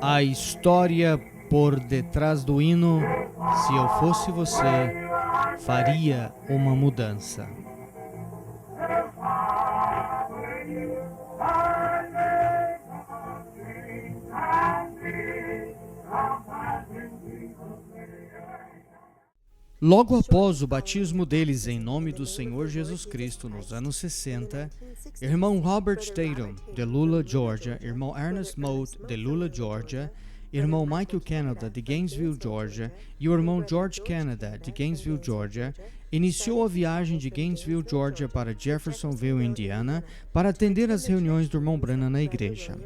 A história por detrás do hino, se eu fosse você, faria uma mudança. Logo após o batismo deles em nome do Senhor Jesus Cristo nos anos 60, irmão Robert Tatum, de Lula, Georgia, irmão Ernest Mote, de Lula, Georgia, irmão Michael Canada, de Gainesville, Georgia, e o irmão George Canada, de Gainesville, Georgia, iniciou a viagem de Gainesville, Georgia para Jeffersonville, Indiana, para atender às reuniões do irmão Branham na igreja.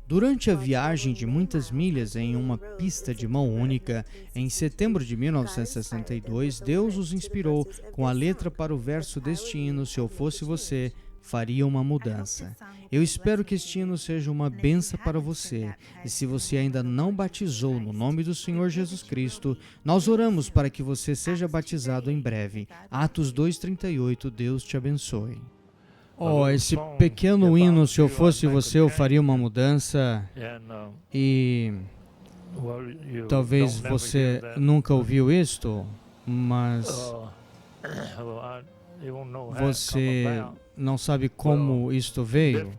Durante a viagem de muitas milhas em uma pista de mão única, em setembro de 1962, Deus os inspirou com a letra para o verso deste hino, Se eu fosse você, faria uma mudança. Eu espero que este hino seja uma bênção para você, e se você ainda não batizou no nome do Senhor Jesus Cristo, nós oramos para que você seja batizado em breve. Atos 2:38, Deus te abençoe. Esse pequeno hino, se eu fosse você, eu faria uma mudança, e talvez você nunca ouviu isto, mas você não sabe como isto veio.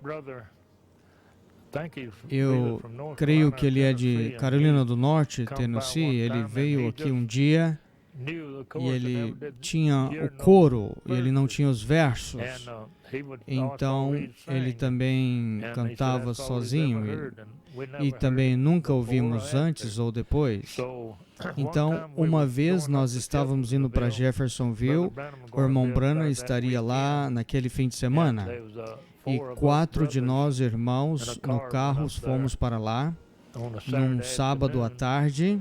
Eu creio que ele é de Carolina do Norte, Tennessee. Ele veio aqui um dia e ele tinha o coro e ele não tinha os versos. Então ele também cantava sozinho e também nunca ouvimos antes ou depois. Então, uma vez nós estávamos indo para Jeffersonville, o irmão Branham estaria lá naquele fim de semana e 4 de nós, irmãos, no carro fomos para lá num sábado à tarde.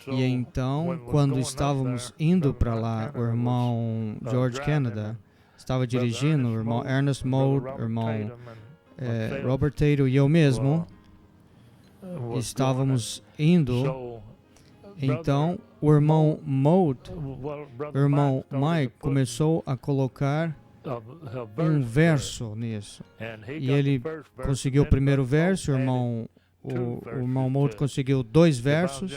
E então, quando estávamos indo para lá, o irmão George Canada estava dirigindo, o irmão Ernest Mote, o irmão Robert Tatum e eu mesmo estávamos indo. Então, o irmão Mote, o irmão Mike, começou a colocar um verso nisso. E ele conseguiu o primeiro verso, o irmão Mote conseguiu 2 versos.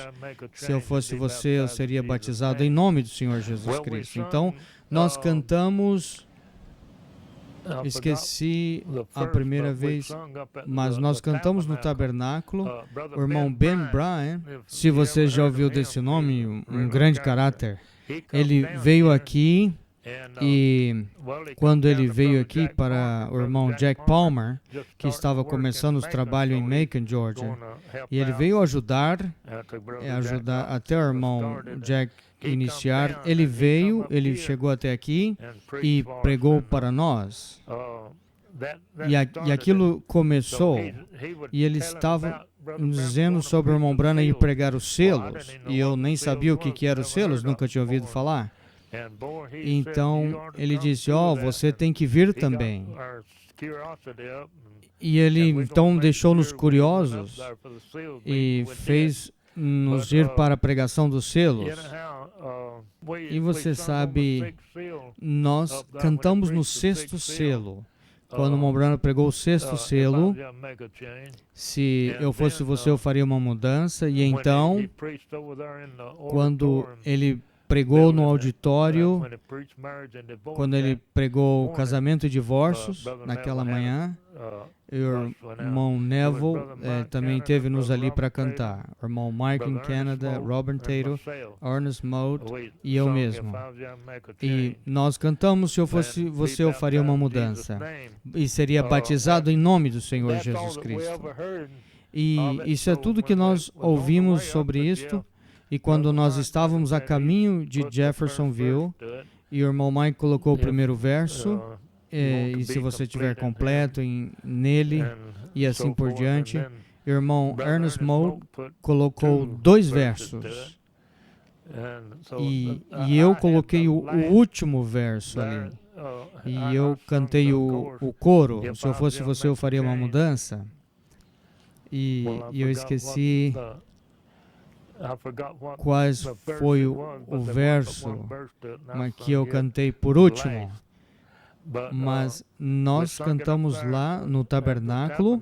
Se eu fosse você, eu seria batizado em nome do Senhor Jesus Cristo. Então, nós cantamos, esqueci a primeira vez, mas nós cantamos no tabernáculo. O irmão Ben Bryan, se você já ouviu desse nome, um grande caráter, ele veio aqui. E quando ele veio aqui para o irmão Jack Palmer, que estava começando os trabalhos em Macon, Georgia, e ele veio ajudar até o irmão Jack iniciar. Ele veio, ele chegou até aqui e pregou para nós. E aquilo começou, e ele estava nos dizendo sobre o irmão Branham ir pregar os selos, e eu nem sabia o que eram os selos, nunca tinha ouvido falar. Então, ele disse, você tem que vir também. E ele, então, deixou-nos curiosos e fez-nos ir para a pregação dos selos. E você sabe, nós cantamos no 6º selo. Quando o irmão Branham pregou o 6º selo, se eu fosse você, eu faria uma mudança. E então, quando ele pregou no auditório, quando ele pregou casamento e divórcios, naquela manhã, o irmão Neville também teve-nos ali para cantar. O irmão Mike em Canada, Robert Tatum, Ernest Mote e eu mesmo. E nós cantamos, se eu fosse você, eu faria uma mudança. E seria batizado em nome do Senhor Jesus Cristo. E isso é tudo que nós ouvimos sobre isto. E quando nós estávamos a caminho de Jeffersonville, e o irmão Mike colocou o primeiro verso, e se você tiver completo nele, e assim por diante, o irmão Ernest Mote colocou 2 versos. E eu coloquei o último verso ali. E eu cantei o coro, se eu fosse você, eu faria uma mudança. E eu esqueci quais foi o verso que eu cantei por último, mas nós cantamos lá no tabernáculo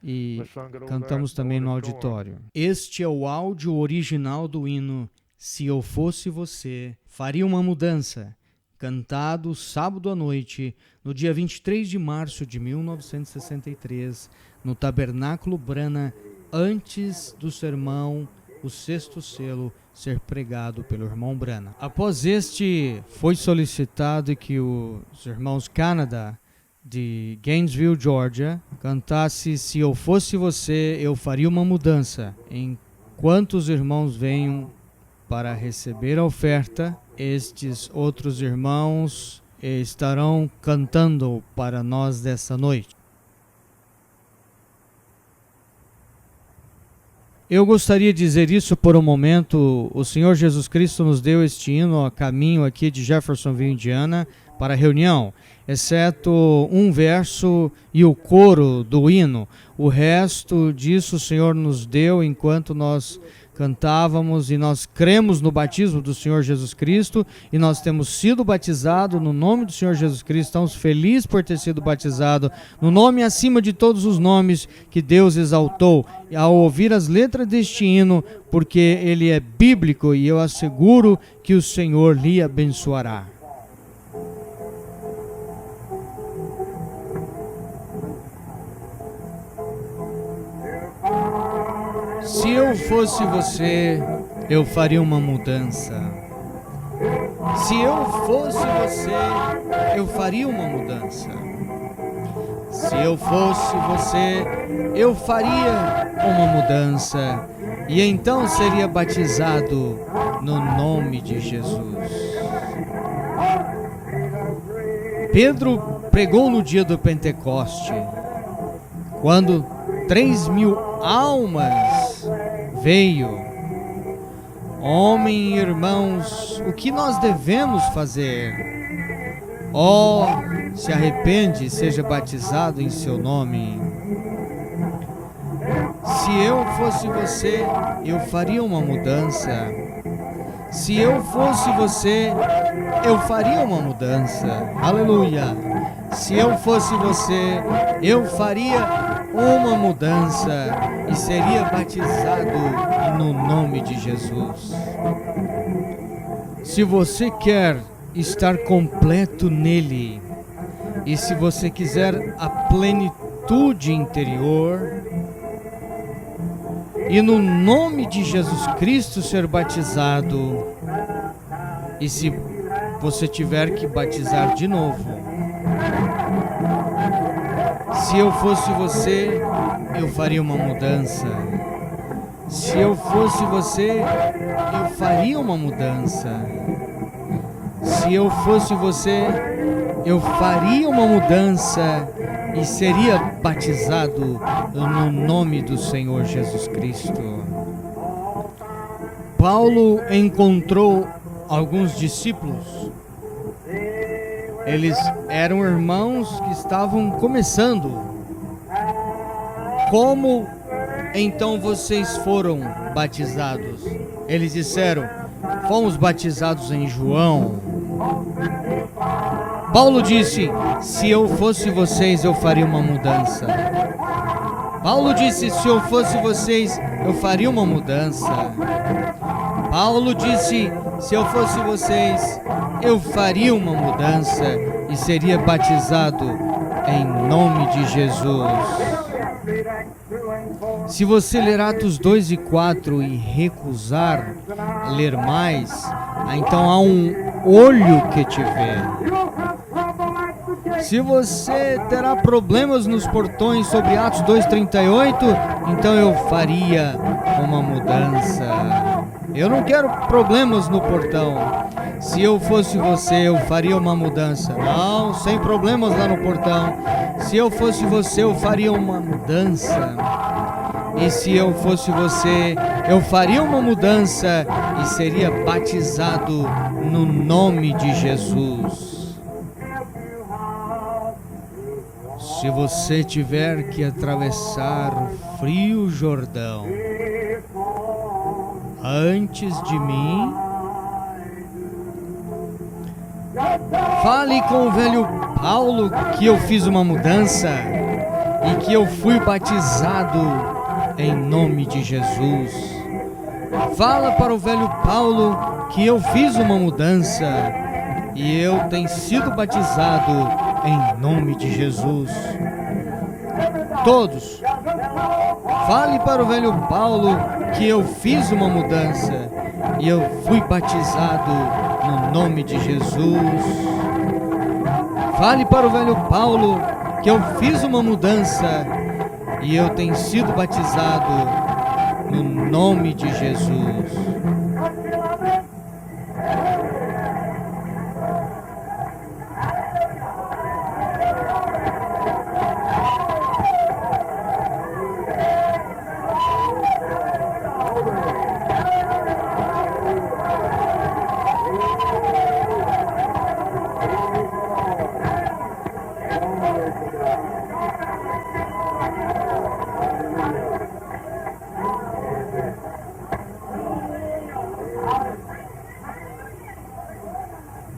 e cantamos também no auditório. Este é o áudio original do hino Se Eu Fosse Você, Faria Uma Mudança, cantado sábado à noite, no dia 23 de março de 1963, no Tabernáculo Brana, antes do sermão O Sexto Selo ser pregado pelo irmão Brana. Após este, foi solicitado que os irmãos Canada, de Gainesville, Georgia, cantasse Se Eu Fosse Você, Eu Faria Uma Mudança. Enquanto os irmãos venham para receber a oferta, estes outros irmãos estarão cantando para nós dessa noite. Eu gostaria de dizer isso por um momento. O Senhor Jesus Cristo nos deu este hino a caminho aqui de Jeffersonville, Indiana, para a reunião, exceto um verso e o coro do hino. O resto disso o Senhor nos deu enquanto nós cantávamos, e nós cremos no batismo do Senhor Jesus Cristo, e nós temos sido batizados no nome do Senhor Jesus Cristo. Estamos felizes por ter sido batizados no nome acima de todos os nomes que Deus exaltou. Ao ouvir as letras deste hino, porque ele é bíblico, e eu asseguro que o Senhor lhe abençoará. Se eu fosse você, eu faria uma mudança. Se eu fosse você, eu faria uma mudança. Se eu fosse você, eu faria uma mudança. E então seria batizado no nome de Jesus. Pedro pregou no dia do Pentecoste, quando 3.000 almas veio. Homem e irmãos, o que nós devemos fazer? Se arrepende e seja batizado em seu nome. Se eu fosse você, eu faria uma mudança. Se eu fosse você, eu faria uma mudança. Aleluia! Se eu fosse você, eu faria uma mudança e seria batizado no nome de Jesus. Se você quer estar completo nele, e se você quiser a plenitude interior, e no nome de Jesus Cristo ser batizado, e se você tiver que batizar de novo, se eu fosse você, eu faria uma mudança. Se eu fosse você, eu faria uma mudança. Se eu fosse você, eu faria uma mudança e seria batizado no nome do Senhor Jesus Cristo. Paulo encontrou alguns discípulos. Eles eram irmãos que estavam começando. Como então vocês foram batizados? Eles disseram: fomos batizados em João. Paulo disse: se eu fosse vocês, eu faria uma mudança. Paulo disse: se eu fosse vocês, eu faria uma mudança. Paulo disse: se eu fosse vocês, eu faria uma mudança e seria batizado em nome de Jesus. Se você ler Atos 2 e 4 e recusar ler mais, então há um olho que te vê. Se você terá problemas nos portões sobre Atos 2:38, então eu faria uma mudança. Eu não quero problemas no portão. Se eu fosse você, eu faria uma mudança. Não, sem problemas lá no portão. Se eu fosse você, eu faria uma mudança. E se eu fosse você, eu faria uma mudança e seria batizado no nome de Jesus. Se você tiver que atravessar o frio Jordão antes de mim, Fale com o velho Paulo que eu fiz uma mudança e que eu fui batizado em nome de Jesus. Fala para o velho Paulo que eu fiz uma mudança e eu tenho sido batizado em nome de Jesus. Todos, fale para o velho Paulo que eu fiz uma mudança e eu fui batizado no nome de Jesus. Fale para o velho Paulo que eu fiz uma mudança e eu tenho sido batizado no nome de Jesus.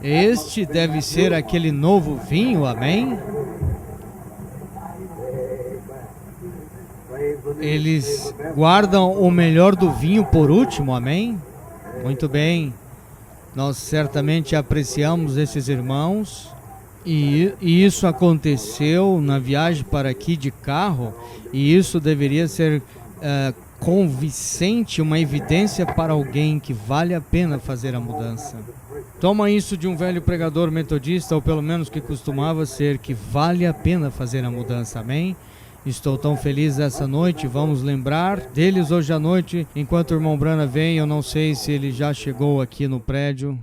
Este deve ser aquele novo vinho, amém? Eles guardam o melhor do vinho por último, amém? Muito bem. Nós certamente apreciamos esses irmãos. E isso aconteceu na viagem para aqui de carro. E isso deveria ser convincente, uma evidência para alguém que vale a pena fazer a mudança. Toma isso de um velho pregador metodista, ou pelo menos que costumava ser, que vale a pena fazer a mudança, amém? Estou tão feliz essa noite, vamos lembrar deles hoje à noite, enquanto o irmão Brana vem. Eu não sei se ele já chegou aqui no prédio.